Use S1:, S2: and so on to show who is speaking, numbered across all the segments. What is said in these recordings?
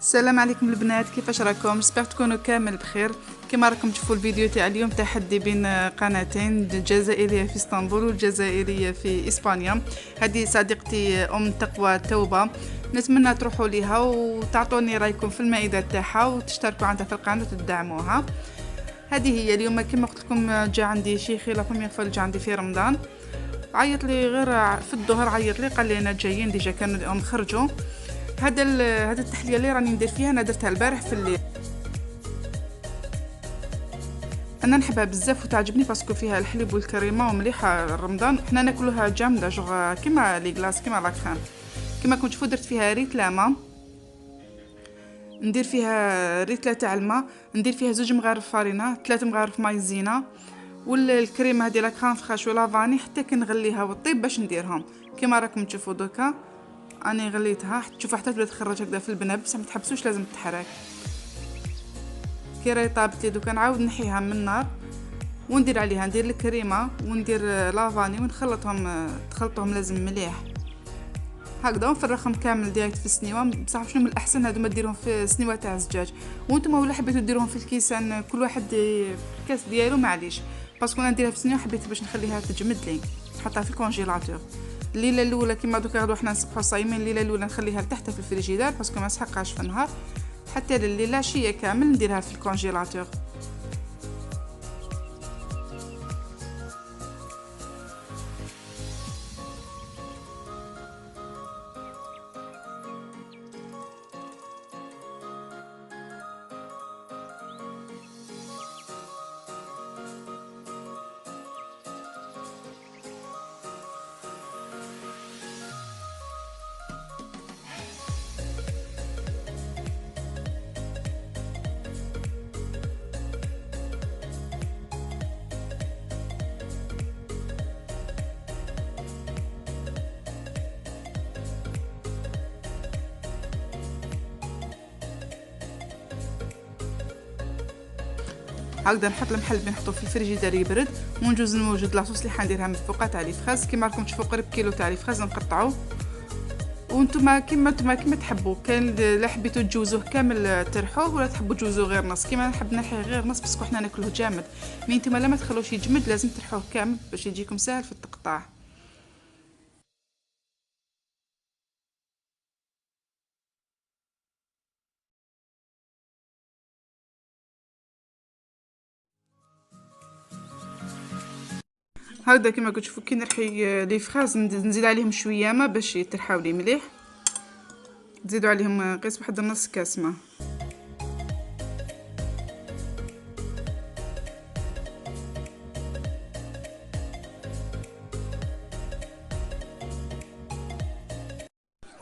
S1: السلام عليكم البنات، كيفاش راكم؟ جسبر تكونوا كامل بخير. كما راكم تشوفوا الفيديو تاع اليوم، تحدي بين قناتين، الجزائريه في اسطنبول والجزائريه في اسبانيا. هذه صديقتي ام تقوى توبه، نتمنى تروحوا ليها وتعطوني رايكم في المائده تاعها وتشتركوا عندها في القناه وتدعموها. هذه هي اليوم كما قلت لكم، جا عندي شيخي لا بروميير فوا جا عندي في رمضان، عيط لي غير في الظهر، عيط لي قال لي انا جايين ديجا كانوا اليوم خرجوا. هذا التحليه اللي راني ندير فيها انا درتها البارح في الليل. انا نحبها بزاف وتعجبني باسكو فيها الحليب والكريمه ومليحه. رمضان حنا ناكلوها جامده جوغ كيما لي كلاص كيما لا كريم. كما كنت درت فيها ريت لاما، ندير فيها ريتله تاع الماء، ندير فيها 2 مغارف فارينه، 3 مغارف مايزينا، والكريمه هذه لا كريم فريش ولا فاني حتى كي نغليها وطيب باش نديرهم. كما راكم تشوفوا دوكا اني غليتها، تشوفوا حتى تبدا تخرج هكذا في البناب، بصح ما تحبسوش لازم تحرك. كي راهي طابت لي دوكا نعاود نحيها من النار وندير عليها، ندير الكريمه وندير لافاني ونخلطهم، تخلطهم لازم مليح هكذا، ونفرغهم كامل ديريكت في السنيوه. بصح شنو من الاحسن هادو ما ديرهم في سنيوه تاع الزجاج، وانتم ولا حبيتوا ديروهم في الكيسان كل واحد كاس ديالو معليش، باسكو انا نديرها في السنيوه حبيت باش نخليها تجمد لي، نحطها في الكونجيلاتور. الليله الاولى كيما دوكا غدو حنا نصبحوا صايمين، الليله الاولى نخليها لتحت في الفريجيدار باسكو ما نسحقهاش في النهار، حتى الليله عشيه كامل نديرها في الكونجيلاتور. هكذا نحط المحلبي نحطو في الفريجيدار يبرد، ونجوز نوجد لاصوص اللي حنديرها من فوق تاع لي فريز. كيما راكم تشوفوا قريب كيلو تاع لي فريز نقطعوه، وانتم كيما تحبوا. كاين اللي حبيتو تجوزوه كامل ترحوه، ولا تحبوا تجوزوه غير نص. كيما نحب نرحيه غير نص باسكو حنا ناكلوه جامد، مي نتوما لا ما تخلوش يجمد، لازم ترحوه كامل باش يجيكم ساهل في التقطاع. هكذا كيما تشوفوا كي نرحي لي فريز نزيد عليهم شويه ما باش يترحاو لي مليح، تزيدوا عليهم قيس واحد نص كاس ما.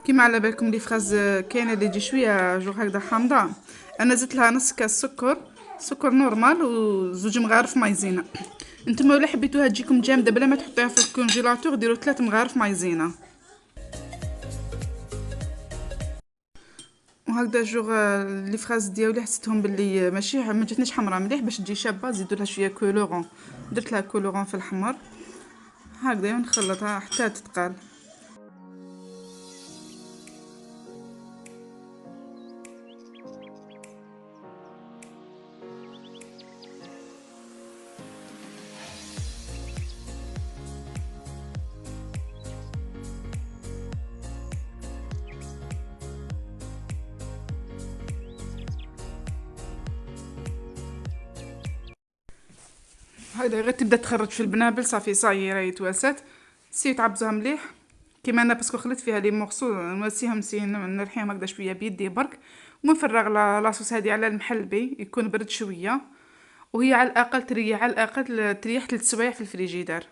S1: كيما على بالكم لي فريز كاينه اللي تجي شويه جوغ هكذا حامضه، انا زدت لها نص كاس سكر نورمال و2 مغارف مايزينا. نتوما ولا حبيتوها تجيكم جامده بلا ما تحطوها في الكونجيلاتور ديروا 3 مغارف مايزينا. وهكذا جوغ لي فريز ديالي حسيتهم باللي ماشي ما جاتنيش حمراء مليح، باش تجي شابه زيدوا لها شويه كولورون، درت لها كولورون في الحمر هكذا ونخلطها حتى تتقال. هايدا غير تبدا تخرج في البنابل صافي صايي راهي توالسات. نسيو تعبزوها مليح كيما انا باسكو خليت فيها لي مورسو، نواسيهم نرحيهم هكذا شويه بيدي برك، ونفرغ لاصوص هذه على المحلبي يكون برد شويه، وهي على الاقل تريح 3 سوايع في الفريجيدار.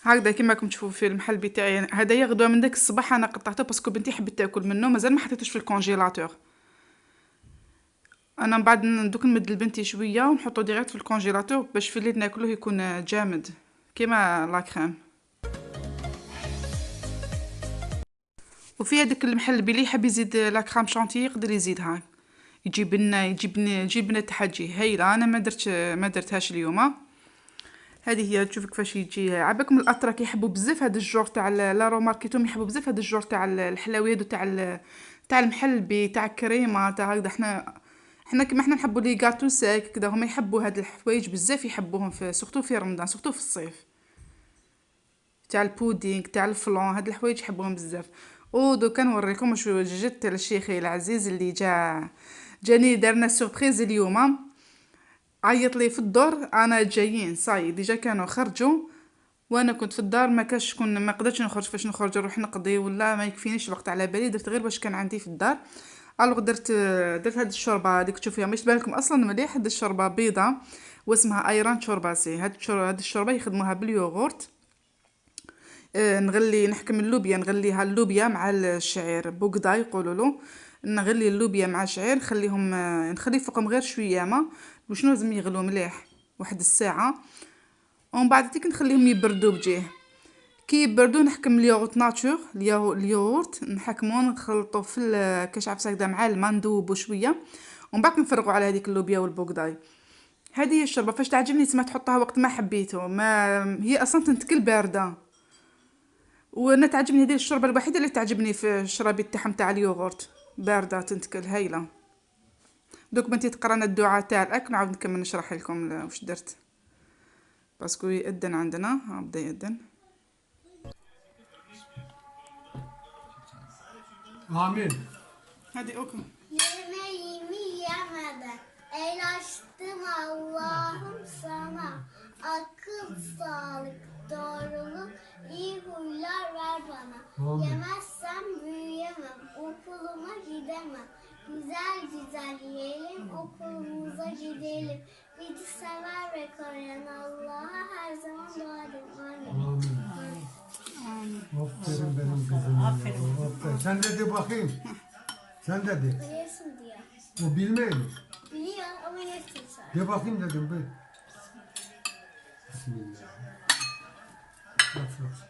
S1: هكذا كيما راكم تشوفوا في المحل تاعي هدايا غدوه من داك الصباح انا قطعته باسكو بنتي حبت تاكل منه، مازال ما حطيتوش في الكونجيلاتور. انا من بعد دوك نمد لبنتي شويه ونحطو ديريكت في الكونجيلاتور باش في الليل ناكلوه يكون جامد كيما لا كريم. وفي هذاك المحل البيلي يحب يزيد لا كريم شانتي يقدر يزيدها، يجيب لنا تحجي هايله. انا ما درتهاش اليوم. هذه هي تشوف كيفاش يجي. عباكم الاتراك يحبوا بزاف هذا الجور تاع لا روماركيتهم يحبوا بزاف هذا الجور تاع الحلويات تاع المحل تاع كريمه تاع هكذا. حنا كيما حنا نحبوا لي غاتو ساك كذا، هما يحبوا هاد الحوايج بزاف، يحبوهم في سورتو في رمضان سورتو في الصيف، تاع البودينغ تاع الفلون هاد الحوايج يحبوهم بزاف. دوكا نوريكم واش جدت لشيخي العزيز اللي جاني دارنا سوربريز اليوم. عيط لي في الدور انا جايين صاي ديجا كانوا خرجوا وانا كنت في الدار، ما كاش شكون، ما قدرتش نخرج. فاش نخرج نروح نقضي ولا ما يكفينيش الوقت على بالي، درت غير واش كان عندي في الدار. الوغ درت هاد الشوربه هذيك تشوفيها مش بالكم اصلا مليح. هاد الشوربه بيضه واسمها ايران شورباسي. هاد الشوربه يخدموها باليوغورت. نغلي نحكم اللوبيا، نغليها اللوبيا مع الشعير بوقدا يقولوا له. نغلي اللوبيا مع الشعير نخليهم نخلي فوقهم غير شويه ما وشنو لازم يغلوا مليح واحد الساعه، ومن بعد تيك نخليهم يبردوا بجيه. كي يبردوا نحكم اليوغورت ناتور اليوغورت نحكمو نخلطو في كاش عفسه هكذا مع الماء ندوبو شويه، ومن بعد نفرغوا على هذيك اللوبيا والبوقداي. هذه هي الشوربه فاش تعجبني تسمى تحطها وقت ما حبيتو، ما هي اصلا تنتكل بارده. وانا تعجبني هذه الشوربه الوحيده اللي تعجبني في الشرابي تاعهم تاع اليوغورت، بارده تنتكل هايله. دوك بنتي تقرانا الدعاء تاع الاكل نعاود نكمل نشرح لكم واش درت باسكو يأذن عندنا. بدا يأذن.
S2: Amin.
S1: هذه okum.
S3: Yemeğimi yemeden el açtım Allah'ım sana. Akıl, sağlık, doğruluk, iyi huylar ver bana.
S2: Amin.
S3: Yemezsem büyüyemem, okuluma gidemem. Güzel güzel yiyelim, okulumuza gidelim. Bizi sever ve koruyan Allah'a her zaman dua edelim. Amin.
S2: Aferin benim kızım. Aferin. Sen de de bakayım. Sen de de.
S3: Yesin diyor.
S2: O bilmiyor mu?
S3: Biliyor ama yesin sen.
S2: De bakayım dedim ben. Bismillah. Bak bak.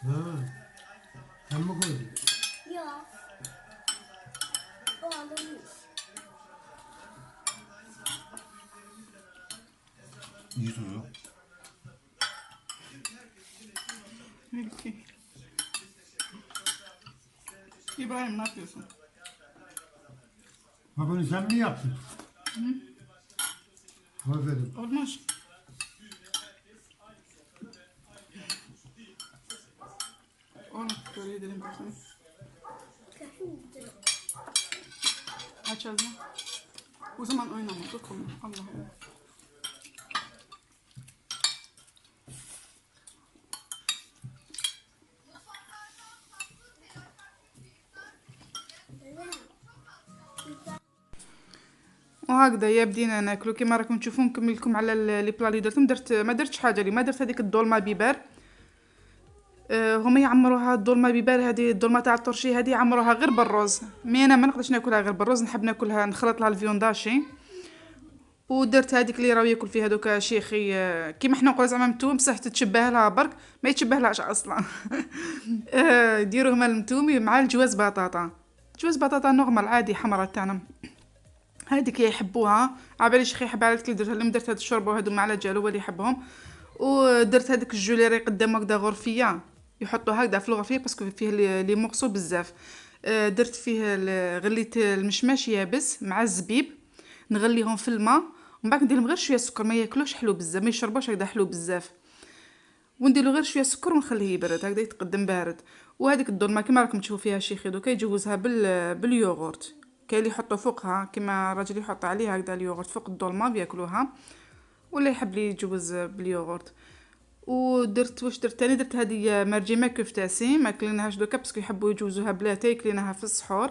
S2: Ha. Sen mi koydun?
S3: Yok. O alınmış.
S4: İyi tuzu.
S1: Peki. İbrahim ne yapıyorsun?
S2: Ha bunu sen mi yaptın? Aferin.
S1: Olmuş. Onu böyle edelim bakalım. Aç ağzını. O zaman oynama. Dokunma. Allah'ım. وهكذا يا بدينا ناكلو كيما راكم تشوفون. نكمل لكم على لي بلا اللي درتهم. ما درتش حاجه لي ما درت هذيك الدولمه بيبر. هما يعمروها الدولمه بيبر، هذه الدولمه تاع الطرشي هذه يعمروها غير بالرز. مي انا ما نقدرش ناكلها غير بالرز، نحب ناكلها نخلط لها الفيونداشي. ودرت هذيك اللي راهو ياكل فيها دوكا شيخي كيما حنا نقولوا زعما متوم، بصح تتشبه لها برك ما يتشبهلهاش اصلا. ديروا هما المتومي مع الجواز بطاطا، جواز بطاطا نورمال عادي حمرا تاعنا هذيك يحبوها. عبالي شيخي يحب على اللي درتها لهم. درت هاد الشوربه وهادو مع الجالو هو اللي يحبهم. ودرت هذيك الجوليري قدام هكذا غرفيه يحطوا هكذا في الغرفيه باسكو فيه لي مورسو بزاف. درت فيه غليت المشماش يابس مع الزبيب نغليهم في الماء ومن بعد ندير لهم غير شويه سكر، ما ياكلوش حلو بزاف، ما يشربوش هكذا حلو بزاف، وندير له غير شويه سكر ونخليه يبرد هكذا يتقدم بارد. وهذيك الدولمه كيما راكم تشوفوا فيها شيخي دوكا يجوزها باليوغورت. كاين اللي يحطوا فوقها كيما الراجل يحط عليها هكذا اليوغورت فوق الدولمه بياكلوها، ولا يحب لي يجوز باليوغورت. ودرت واش درت تاني، درت هذه مرجيمه كفتاسي ما كليناهاش دوكا باسكو يحبوا يجوزوها بلا تاي، كليناها في السحور.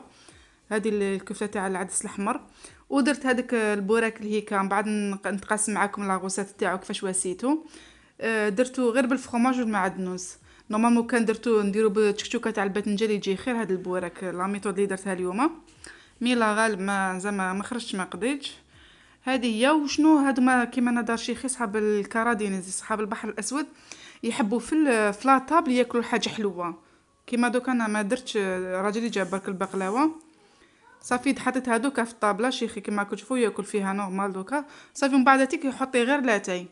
S1: هذه الكفته تاع العدس الاحمر. ودرت هذاك البوراك اللي هيك من بعد نتقاسم معاكم لاغوسات تاعو كيفاش واسيتو. درتو غير بالفرomاج والمعدنوس. نورمالمون كان درتو نديرو بتشكشوكه تاع الباذنجان يجي خير. هذا البوراك لا ميثود اللي درتها اليوم مي لا غالب ما زعما ما خرجتش ما قضيتش. هذه هي. وشنو هادوما كيما انا دار شيخي صحاب الكارادينيزي صحاب البحر الاسود يحبوا في لاطابل ياكلوا حاجه حلوه. كيما دوك انا ما درتش، راجلي جاب برك البقلاوه صافي حطيت هادوكا في الطابله شيخي كيما راكم تشوفوا ياكل فيها نورمال دوكا صافي. من بعد تيك يحطي غير لاتاي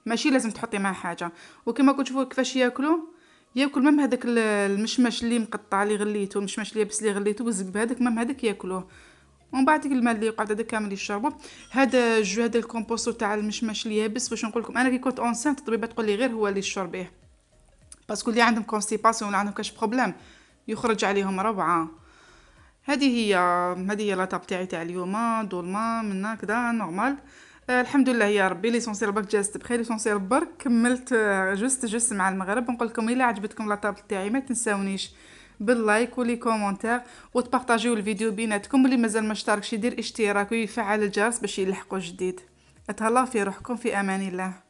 S1: ماشي لازم تحطي معاه حاجه. وكيما راكم تشوفوا كيفاش ياكل مام هذاك المشمش اللي مقطع اللي غليته، المشمش اللي يابس اللي غليته والزبيب هذاك مام هذاك ياكلوه. ومن بعد ديك الماء اللي يقعد هذا كامل يشربوا. هذا هذا الكومبوستو تاع المشمش اليابس واش نقول لكم، انا كي كنت اونسانت الطبيبه تقول لي غير هو اللي يشرب به باسكو اللي عندهم كونستيباسيون ولا عندهم كاش بروبليم يخرج عليهم روعه. هذه هي لاطاب تاعي تاع اليوم دولما من هكذا نورمال. الحمد لله يا ربي ليسونسيال برك جازت بخير. ليسونسيال برك كملت جوست مع المغرب. نقول لكم الا عجبتكم لاطاب تاعي ما تنساونيش باللايك ولي كومونتير وتبارطاجيو الفيديو بيناتكم. اللي مازال ما اشتركش يدير اشتراك ويفعل الجرس باش يلحقوا جديد. اتهلاو في روحكم في امان الله.